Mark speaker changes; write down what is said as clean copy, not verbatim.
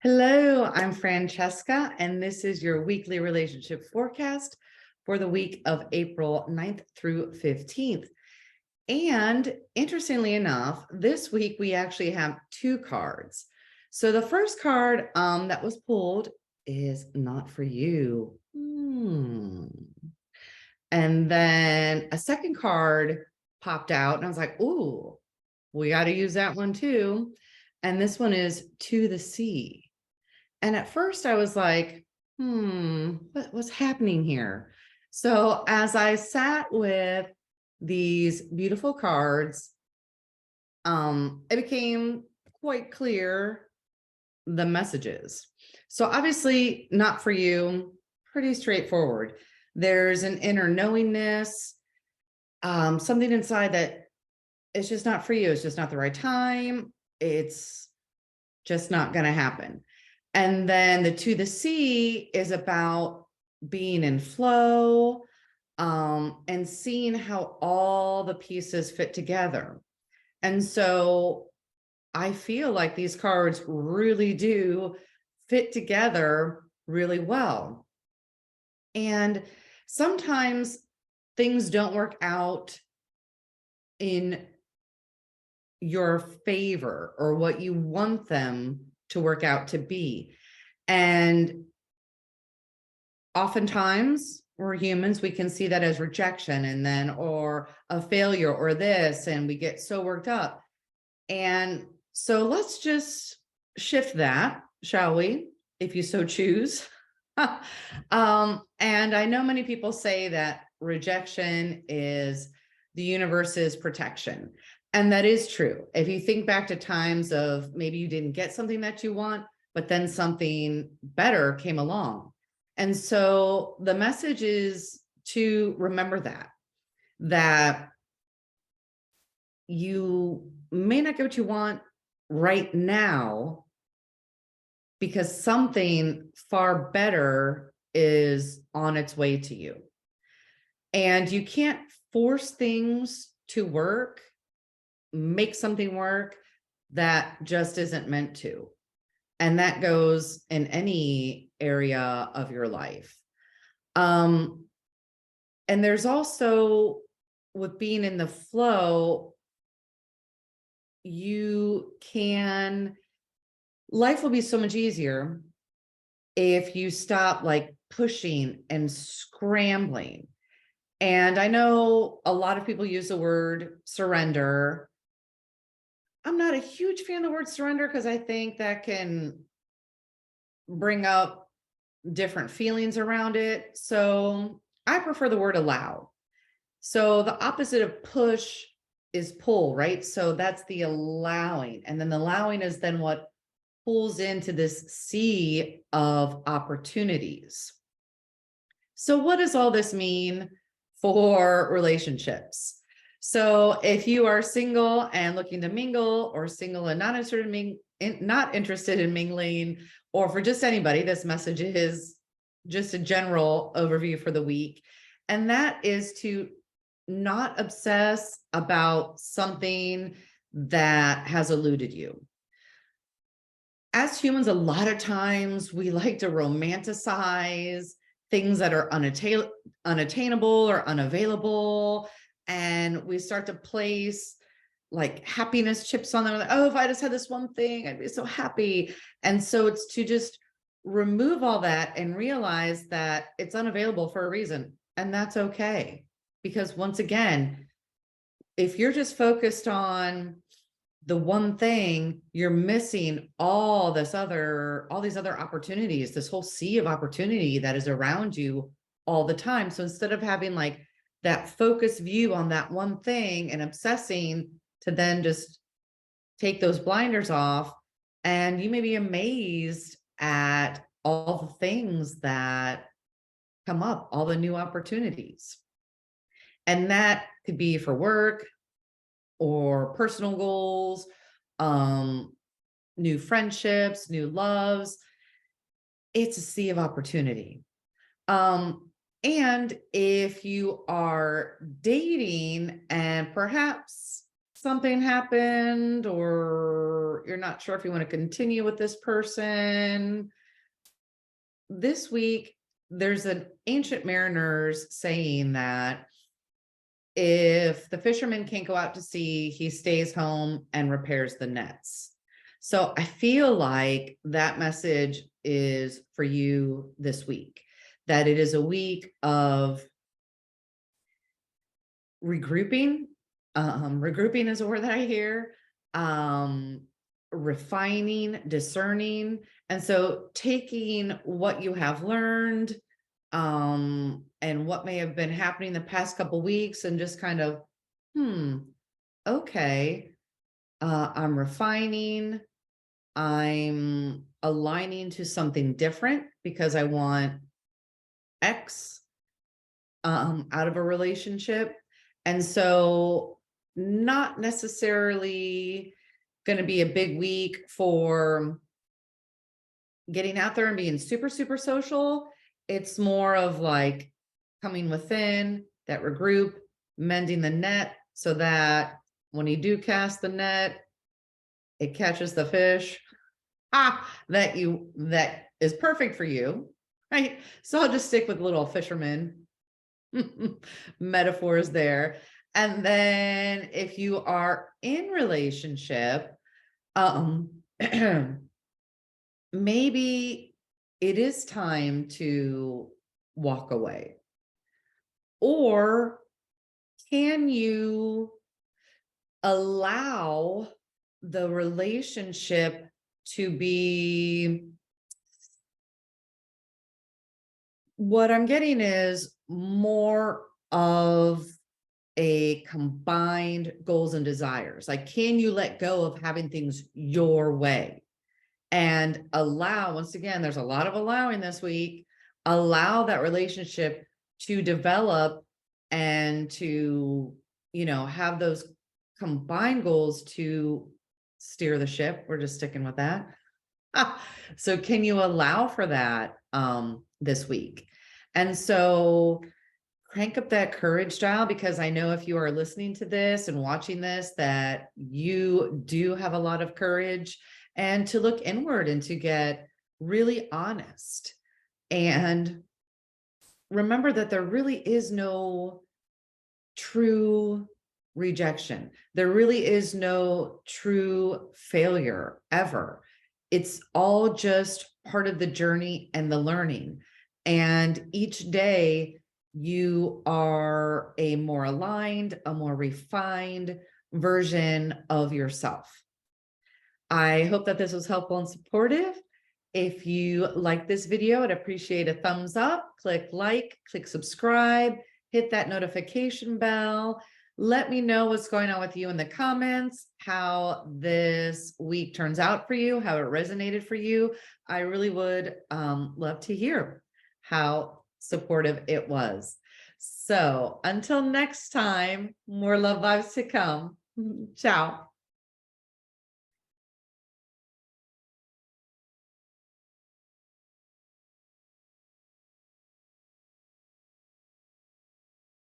Speaker 1: Hello, I'm Francesca, and this is your weekly relationship forecast for the week of April 9th through 15th. And interestingly enough, this week we actually have two cards. So the first card that was pulled is not for you. And then a second card popped out, and I was like, ooh, we got to use that one too. And this one is to the sea. And at first I was like, what's happening here? So as I sat with these beautiful cards, it became quite clear the messages. So obviously not for you, pretty straightforward. There's an inner knowingness, something inside that it's just not for you. It's just not the right time. It's just not going to happen. And then the to the sea is about being in flow, and seeing how all the pieces fit together. And so I feel like these cards really do fit together really well. And sometimes things don't work out in your favor or what you want them to work out to be. And oftentimes we're humans, we can see that as rejection and then, or a failure or this, and we get so worked up. And so let's just shift that, shall we? If you so choose. And I know many people say that rejection is the universe's protection. And that is true. If you think back to times of maybe you didn't get something that you want, but then something better came along. And so the message is to remember that you may not get what you want right now because something far better is on its way to you. And you can't force things to work, make something work that just isn't meant to. And that goes in any area of your life. And there's also, with being in the flow, life will be so much easier if you stop like pushing and scrambling. And I know a lot of people use the word surrender. I'm not a huge fan of the word surrender because I think that can bring up different feelings around it. So I prefer the word allow. So the opposite of push is pull, right? So that's the allowing. And then the allowing is then what pulls into this sea of opportunities. So what does all this mean for relationships? So if you are single and looking to mingle, or single and not interested in mingling, or for just anybody, this message is just a general overview for the week. And that is to not obsess about something that has eluded you. As humans, a lot of times we like to romanticize things that are unattainable or unavailable. And we start to place like happiness chips on them. Like, oh, if I just had this one thing, I'd be so happy. And so it's to just remove all that and realize that it's unavailable for a reason. And that's okay. Because once again, if you're just focused on the one thing, you're missing all these other opportunities, this whole sea of opportunity that is around you all the time. So instead of having like that focused view on that one thing and obsessing, to then just take those blinders off, and you may be amazed at all the things that come up, all the new opportunities. And that could be for work or personal goals, new friendships, new loves. It's a sea of opportunity. And if you are dating and perhaps something happened, or you're not sure if you want to continue with this person. This week, there's an ancient mariners saying that if the fisherman can't go out to sea, he stays home and repairs the nets. So I feel like that message is for you this week, that it is a week of regrouping. Regrouping is a word that I hear. Refining, discerning. And so taking what you have learned, and what may have been happening the past couple weeks, and just kind of, okay, I'm refining, I'm aligning to something different because I want X out of a relationship. And so not necessarily going to be a big week for getting out there and being super, super social. It's more of like coming within, that regroup, mending the net so that when you do cast the net, it catches the fish that is perfect for you, right? So I'll just stick with little fisherman metaphors there. And then if you are in relationship, maybe it is time to walk away. Or can you allow the relationship to be, what I'm getting is more of a combined goals and desires. Like, can you let go of having things your way and allow, once again, there's a lot of allowing this week, allow that relationship to develop and to, have those combined goals to steer the ship. We're just sticking with that. So can you allow for that this week? And so crank up that courage dial, because I know if you are listening to this and watching this, that you do have a lot of courage, and to look inward and to get really honest. And remember that there really is no true rejection. There really is no true failure ever. It's all just part of the journey and the learning. And each day you are a more aligned, a more refined version of yourself. I hope that this was helpful and supportive. If you like this video, I'd appreciate a thumbs up, click like, click subscribe, hit that notification bell. Let me know what's going on with you in the comments, how this week turns out for you, how it resonated for you. I really would love to hear how supportive it was. So until next time, more love vibes to come. Ciao.